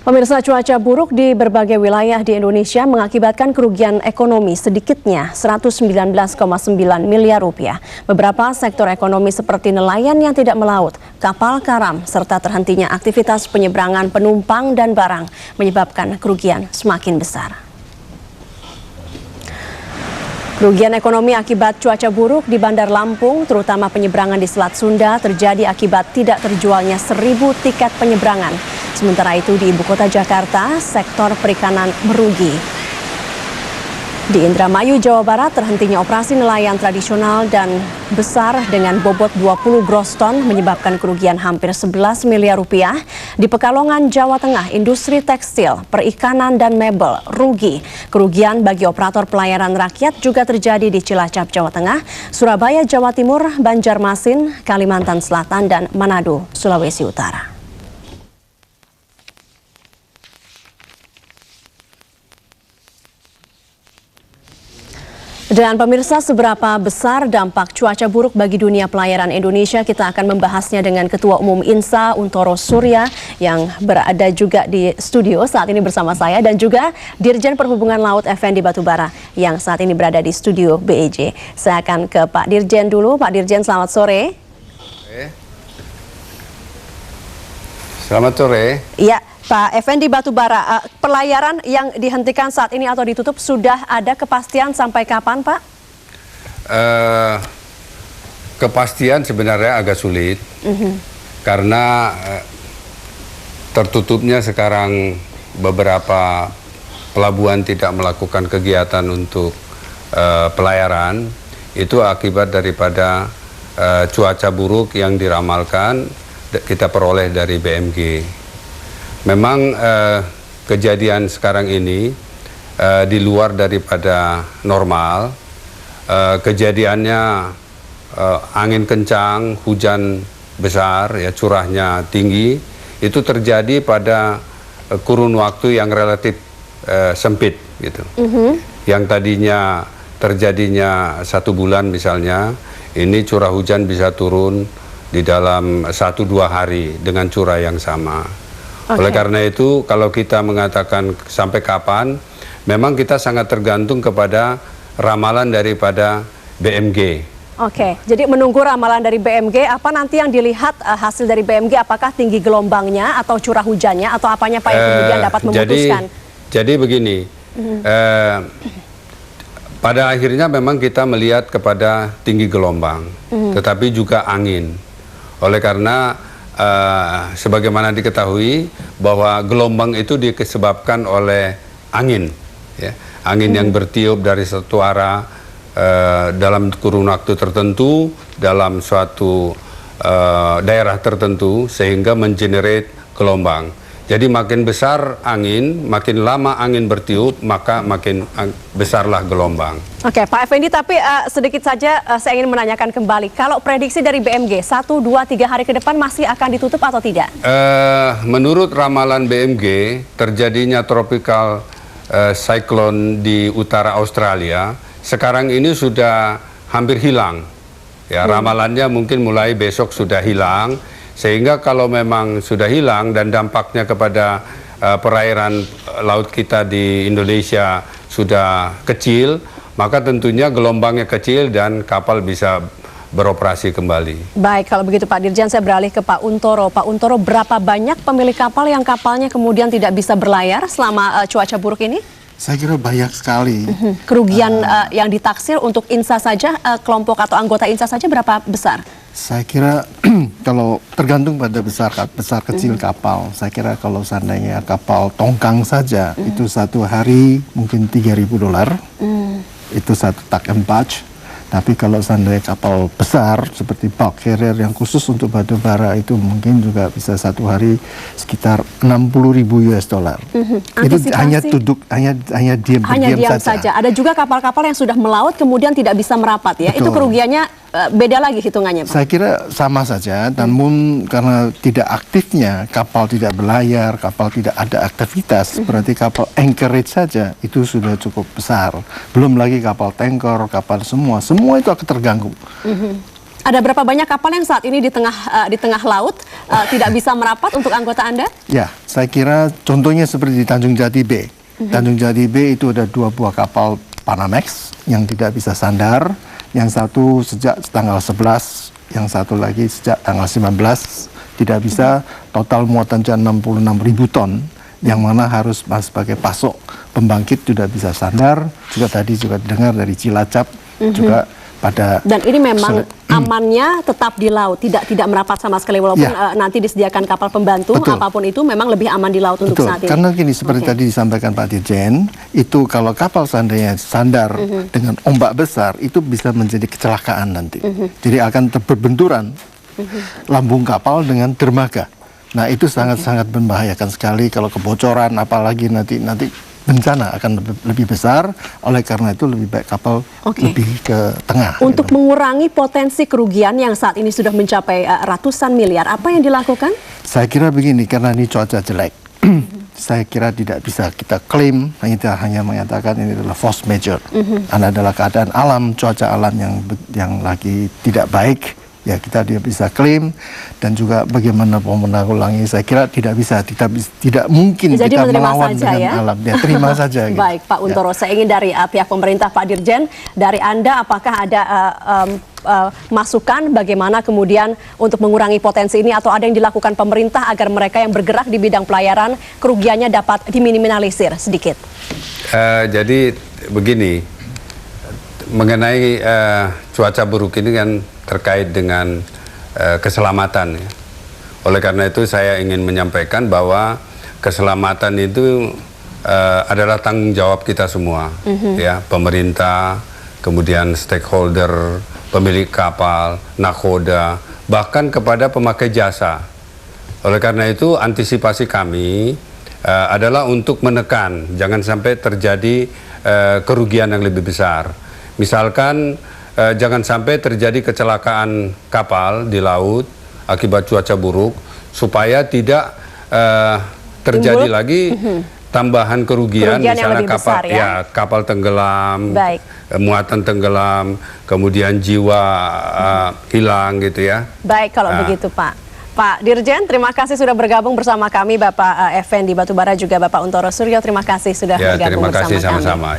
Pemirsa, cuaca buruk di berbagai wilayah di Indonesia mengakibatkan kerugian ekonomi sedikitnya 119,9 miliar rupiah. Beberapa sektor ekonomi seperti nelayan yang tidak melaut, kapal karam, serta terhentinya aktivitas penyeberangan penumpang dan barang menyebabkan kerugian semakin besar. Kerugian ekonomi akibat cuaca buruk di Bandar Lampung, terutama penyeberangan di Selat Sunda, terjadi akibat tidak terjualnya 1.000 tiket penyeberangan. Sementara itu di ibu kota Jakarta, sektor perikanan merugi. Di Indramayu, Jawa Barat, terhentinya operasi nelayan tradisional dan besar dengan bobot 20 gross ton menyebabkan kerugian hampir 11 miliar rupiah. Di Pekalongan, Jawa Tengah, industri tekstil, perikanan, dan mebel rugi. Kerugian bagi operator pelayaran rakyat juga terjadi di Cilacap, Jawa Tengah, Surabaya, Jawa Timur, Banjarmasin, Kalimantan Selatan, dan Manado, Sulawesi Utara. Dan pemirsa, seberapa besar dampak cuaca buruk bagi dunia pelayaran Indonesia? Kita akan membahasnya dengan Ketua Umum INSA, Untoro Surya, yang berada juga di studio saat ini bersama saya, dan juga Dirjen Perhubungan Laut Effendi Batubara yang saat ini berada di studio BEJ. Saya akan ke Pak Dirjen dulu. Pak Dirjen, selamat sore. Selamat sore. Iya, Pak Effendi Batubara, pelayaran yang dihentikan saat ini atau ditutup sudah ada kepastian sampai kapan, Pak? Kepastian sebenarnya agak sulit, karena tertutupnya sekarang beberapa pelabuhan tidak melakukan kegiatan untuk pelayaran, itu akibat daripada cuaca buruk yang diramalkan kita peroleh dari BMG. Memang kejadian sekarang ini di luar daripada normal. Kejadiannya angin kencang, hujan besar, ya curahnya tinggi, itu terjadi pada kurun waktu yang relatif sempit gitu. Yang tadinya terjadinya 1 bulan misalnya, ini curah hujan bisa turun di dalam 1-2 hari dengan curah yang sama. Oleh karena itu, kalau kita mengatakan sampai kapan, memang kita sangat tergantung kepada ramalan daripada BMG. Oke, jadi menunggu ramalan dari BMG, apa nanti yang dilihat hasil dari BMG, apakah tinggi gelombangnya atau curah hujannya atau apanya Pak yang kemudian dapat memutuskan? Jadi begini, pada akhirnya memang kita melihat kepada tinggi gelombang, tetapi juga angin. Oleh karena sebagaimana diketahui bahwa gelombang itu disebabkan oleh angin, ya. Angin yang bertiup dari satu arah dalam kurun waktu tertentu dalam suatu daerah tertentu sehingga mengenerate gelombang. Jadi makin besar angin, makin lama angin bertiup, maka makin besarlah gelombang. Oke, Pak Effendi, tapi sedikit saja saya ingin menanyakan kembali. Kalau prediksi dari BMG, 1, 2, 3 hari ke depan masih akan ditutup atau tidak? Menurut ramalan BMG, terjadinya tropical cyclone di utara Australia, sekarang ini sudah hampir hilang. Ya, ramalannya mungkin mulai besok sudah hilang. Sehingga kalau memang sudah hilang dan dampaknya kepada perairan laut kita di Indonesia sudah kecil, maka tentunya gelombangnya kecil dan kapal bisa beroperasi kembali. Baik, kalau begitu Pak Dirjen, saya beralih ke Pak Untoro. Pak Untoro, berapa banyak pemilik kapal yang kapalnya kemudian tidak bisa berlayar selama cuaca buruk ini? Saya kira banyak sekali. Kerugian yang ditaksir untuk INSA saja, kelompok atau anggota INSA saja berapa besar? Saya kira kalau tergantung pada besar kecil kapal. Saya kira kalau seandainya kapal tongkang saja itu 1 hari mungkin $3.000. Itu 1 tug and barge. Tapi kalau seandainya kapal besar seperti bulk carrier yang khusus untuk batu bara itu mungkin juga bisa 1 hari sekitar $60.000. Itu hanya duduk, hanya diam saja. Ada juga kapal-kapal yang sudah melaut kemudian tidak bisa merapat, ya. Betul. Itu kerugiannya beda lagi hitungannya, Pak? Saya kira sama saja, namun karena tidak aktifnya kapal tidak berlayar, kapal tidak ada aktivitas, berarti kapal anchorage saja itu sudah cukup besar. Belum lagi kapal tanker, kapal semua itu akan terganggu. Ada berapa banyak kapal yang saat ini di tengah laut tidak bisa merapat untuk anggota Anda? Ya, Saya kira contohnya seperti di Tanjung Jati B. Tanjung Jati B itu ada 2 buah kapal Panamax yang tidak bisa sandar. Yang satu sejak tanggal 11, yang satu lagi sejak tanggal 19 tidak bisa. Total muatannya 66.000 ton, yang mana harus sebagai pasok pembangkit tidak bisa sandar. Juga tadi juga dengar dari Cilacap juga pada. Dan ini memang amannya tetap di laut, tidak merapat sama sekali walaupun nanti disediakan kapal pembantu. Betul. Apapun itu memang lebih aman di laut untuk Betul. saat ini. Karena gini seperti tadi disampaikan Pak Dirjen, itu kalau kapal seandainya sandar dengan ombak besar itu bisa menjadi kecelakaan nanti. Jadi akan berbenturan lambung kapal dengan dermaga. Nah itu sangat-sangat membahayakan sekali kalau kebocoran, apalagi nanti bencana akan lebih besar. Oleh karena itu lebih baik kapal lebih ke tengah. Untuk mengurangi potensi kerugian yang saat ini sudah mencapai ratusan miliar, apa yang dilakukan? Saya kira begini, karena ini cuaca jelek, saya kira tidak bisa kita klaim, hanya menyatakan ini adalah force majeure. Adalah keadaan alam, cuaca alam yang lagi tidak baik. Ya kita bisa klaim, dan juga bagaimana menanggulangi, saya kira tidak mungkin jadi kita melawan saja, dengan alam. Ya, terima saja. Gitu. Baik Pak Untoro, saya ingin dari pihak pemerintah, Pak Dirjen, dari Anda apakah ada masukan bagaimana kemudian untuk mengurangi potensi ini, atau ada yang dilakukan pemerintah agar mereka yang bergerak di bidang pelayaran kerugiannya dapat diminimalisir sedikit? Jadi begini, mengenai cuaca buruk ini kan terkait dengan keselamatan. Ya. Oleh karena itu saya ingin menyampaikan bahwa keselamatan itu adalah tanggung jawab kita semua, ya, pemerintah, kemudian stakeholder, pemilik kapal, nakoda, bahkan kepada pemakai jasa. Oleh karena itu antisipasi kami adalah untuk menekan, jangan sampai terjadi kerugian yang lebih besar. Misalkan jangan sampai terjadi kecelakaan kapal di laut akibat cuaca buruk, supaya tidak terjadi lagi tambahan kerugian misalnya kapal besar, kapal tenggelam, muatan tenggelam, kemudian jiwa hilang gitu ya. Baik kalau begitu Pak Dirjen, terima kasih sudah bergabung bersama kami, Bapak Effendi Batubara, juga Bapak Untoro Suryo, terima kasih sudah bergabung bersama kami. Terima kasih sama-sama.